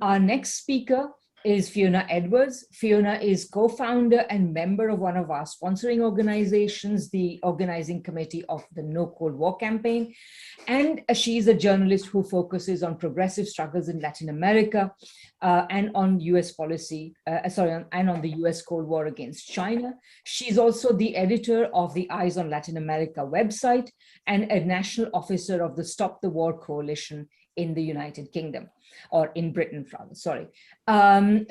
Our next speaker is Fiona Edwards. Fiona is co-founder and member of one of our sponsoring organizations, the organizing committee of the No Cold War campaign. And she's a journalist who focuses on progressive struggles in Latin America and on US policy, and on the US Cold War against China. She's also the editor of the Eyes on Latin America website and a national officer of the Stop the War Coalition in the United Kingdom, or in Britain, rather, sorry.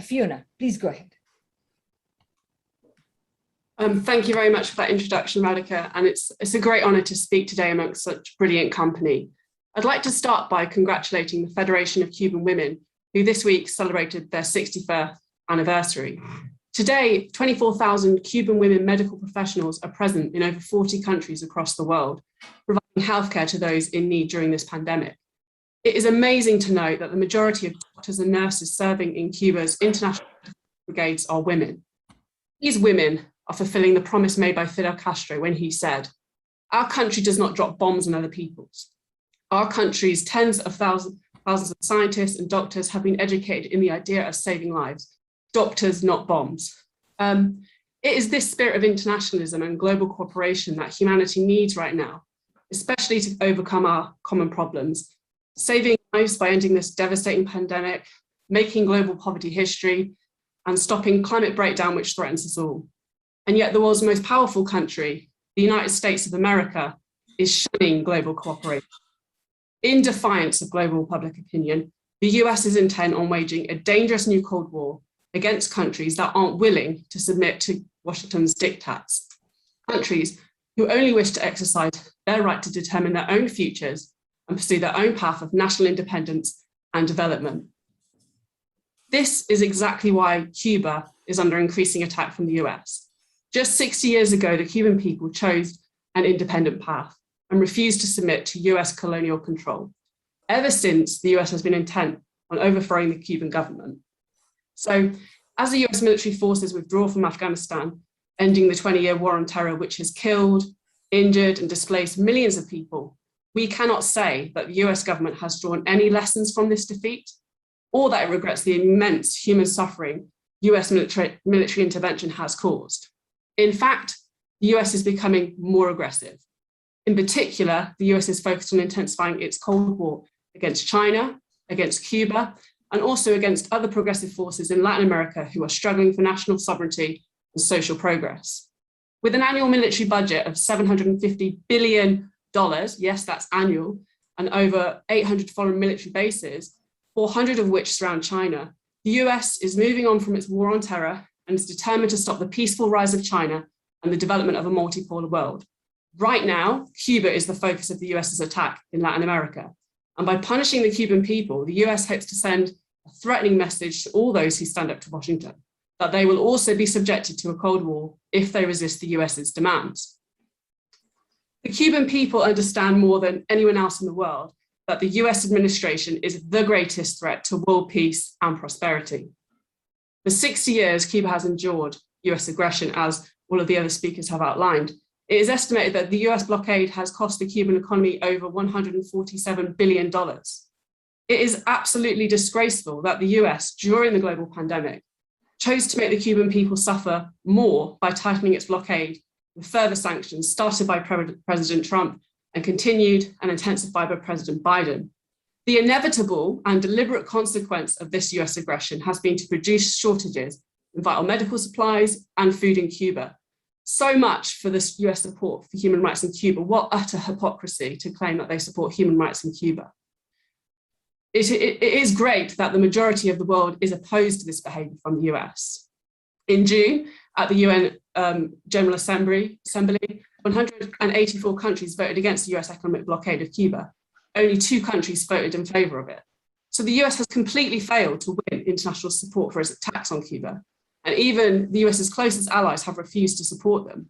Fiona, please go ahead. Thank you very much for that introduction, Radhika, and it's a great honour to speak today amongst such brilliant company. I'd like to start by congratulating the Federation of Cuban Women, who this week celebrated their 61st anniversary. Today, 24,000 Cuban women medical professionals are present in over 40 countries across the world, providing healthcare to those in need during this pandemic. It is amazing to note that the majority of doctors and nurses serving in Cuba's international brigades are women. These women are fulfilling the promise made by Fidel Castro when he said, "Our country does not drop bombs on other people's. Our country's tens of thousands of scientists and doctors have been educated in the idea of saving lives. Doctors, not bombs." It is this spirit of internationalism and global cooperation that humanity needs right now, especially to overcome our common problems. Saving lives by ending this devastating pandemic, making global poverty history, and stopping climate breakdown, which threatens us all. And yet the world's most powerful country, the United States of America, is shunning global cooperation. In defiance of global public opinion, the US is intent on waging a dangerous new Cold War against countries that aren't willing to submit to Washington's diktats. Countries who only wish to exercise their right to determine their own futures and pursue their own path of national independence and development. This is exactly why Cuba is under increasing attack from the US. Just 60 years ago, the Cuban people chose an independent path and refused to submit to US colonial control. Ever since, the US has been intent on overthrowing the Cuban government. So, as the US military forces withdraw from Afghanistan, ending the 20-year war on terror, which has killed, injured, and displaced millions of people, we cannot say that the US government has drawn any lessons from this defeat, or that it regrets the immense human suffering US military intervention has caused. In fact, the US is becoming more aggressive. In particular, the US is focused on intensifying its Cold War against China, against Cuba, and also against other progressive forces in Latin America who are struggling for national sovereignty and social progress. With an annual military budget of $750 billion, yes, that's annual, and over 800 foreign military bases, 400 of which surround China, the US is moving on from its war on terror and is determined to stop the peaceful rise of China and the development of a multipolar world. Right now, Cuba is the focus of the US's attack in Latin America. And by punishing the Cuban people, the US hopes to send a threatening message to all those who stand up to Washington, that they will also be subjected to a Cold War if they resist the US's demands. The Cuban people understand more than anyone else in the world that the US administration is the greatest threat to world peace and prosperity. For 60 years, Cuba has endured US aggression, as all of the other speakers have outlined. It is estimated that the US blockade has cost the Cuban economy over $147 billion. It is absolutely disgraceful that the US, during the global pandemic, chose to make the Cuban people suffer more by tightening its blockade with further sanctions started by President Trump and continued and intensified by President Biden. The inevitable and deliberate consequence of this US aggression has been to produce shortages in vital medical supplies and food in Cuba. So much for this US support for human rights in Cuba. What utter hypocrisy to claim that they support human rights in Cuba. It is great that the majority of the world is opposed to this behavior from the US. In June, at the UN General Assembly, 184 countries voted against the US economic blockade of Cuba. Only 2 countries voted in favor of it. So the US has completely failed to win international support for its attacks on Cuba. And even the US's closest allies have refused to support them.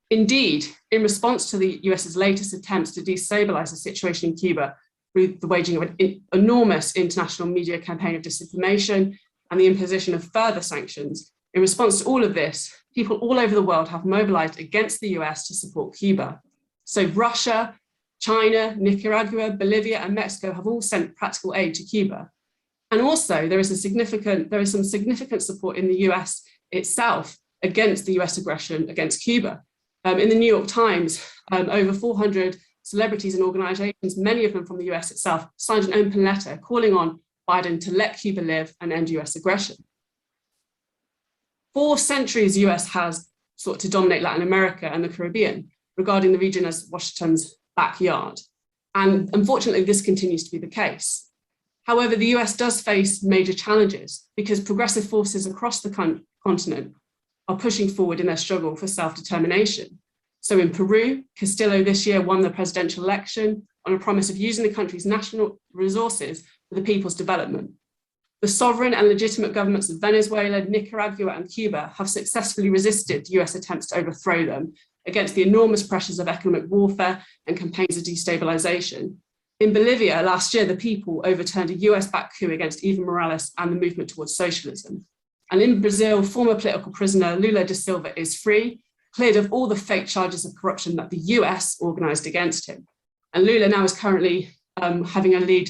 Indeed, in response to the US's latest attempts to destabilize the situation in Cuba through the waging of an enormous international media campaign of disinformation and the imposition of further sanctions, in response to all of this, people all over the world have mobilized against the US to support Cuba. So Russia, China, Nicaragua, Bolivia, and Mexico have all sent practical aid to Cuba. And also there is some significant support in the US itself against the US aggression against Cuba. In the New York Times, over 400 celebrities and organizations, many of them from the US itself, signed an open letter calling on Biden to let Cuba live and end US aggression. For centuries, the US has sought to dominate Latin America and the Caribbean, regarding the region as Washington's backyard. And unfortunately, this continues to be the case. However, the US does face major challenges because progressive forces across the continent are pushing forward in their struggle for self-determination. So in Peru, Castillo this year won the presidential election on a promise of using the country's national resources for the people's development. The sovereign and legitimate governments of Venezuela, Nicaragua, and Cuba have successfully resisted US attempts to overthrow them against the enormous pressures of economic warfare and campaigns of destabilization. In Bolivia last year, the people overturned a US-backed coup against Evo Morales and the movement towards socialism. And in Brazil, former political prisoner Lula da Silva is free, cleared of all the fake charges of corruption that the US organized against him. And Lula now is currently having a lead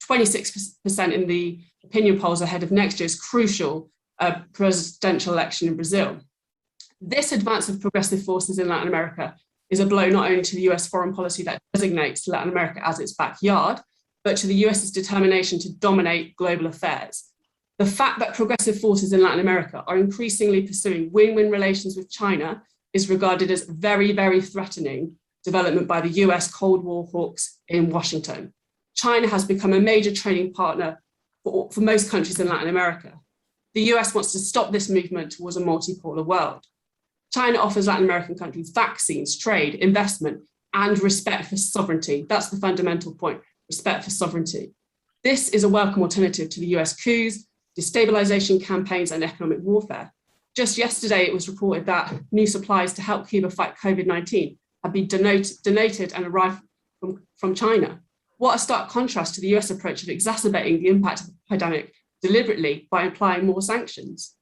26% in the opinion polls ahead of next year's crucial presidential election in Brazil. This advance of progressive forces in Latin America is a blow not only to the US foreign policy that designates Latin America as its backyard, but to the US's determination to dominate global affairs. The fact that progressive forces in Latin America are increasingly pursuing win-win relations with China is regarded as very, very threatening development by the US Cold War hawks in Washington. China has become a major trading partner for most countries in Latin America. The US wants to stop this movement towards a multipolar world. China offers Latin American countries vaccines, trade, investment, and respect for sovereignty. That's the fundamental point, respect for sovereignty. This is a welcome alternative to the US coups, destabilization campaigns, and economic warfare. Just yesterday, it was reported that new supplies to help Cuba fight COVID-19 have been donated and arrived from China. What a stark contrast to the US approach of exacerbating the impact of the pandemic deliberately by applying more sanctions.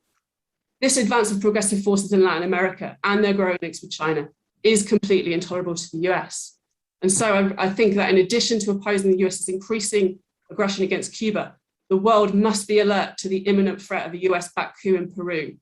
This advance of progressive forces in Latin America and their growing links with China is completely intolerable to the US. And so I think that in addition to opposing the US's increasing aggression against Cuba, the world must be alert to the imminent threat of a US-backed coup in Peru,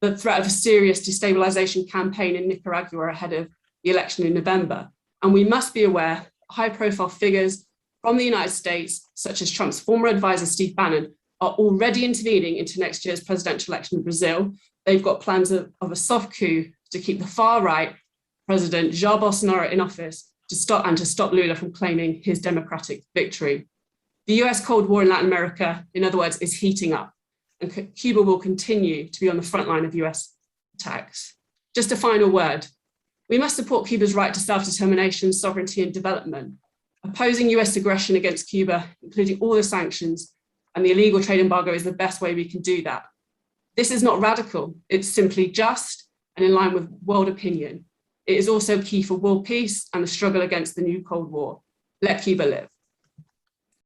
the threat of a serious destabilization campaign in Nicaragua ahead of the election in November. And we must be aware high-profile figures from the United States, such as Trump's former advisor, Steve Bannon, are already intervening into next year's presidential election in Brazil. They've got plans of a soft coup to keep the far-right President Jair Bolsonaro in office to stop Lula from claiming his democratic victory. The US Cold War in Latin America, in other words, is heating up, and Cuba will continue to be on the front line of US attacks. Just a final word. We must support Cuba's right to self-determination, sovereignty, and development. Opposing US aggression against Cuba, including all the sanctions and the illegal trade embargo, is the best way we can do that. This is not radical, it's simply just and in line with world opinion. It is also key for world peace and the struggle against the new Cold War. Let Cuba live.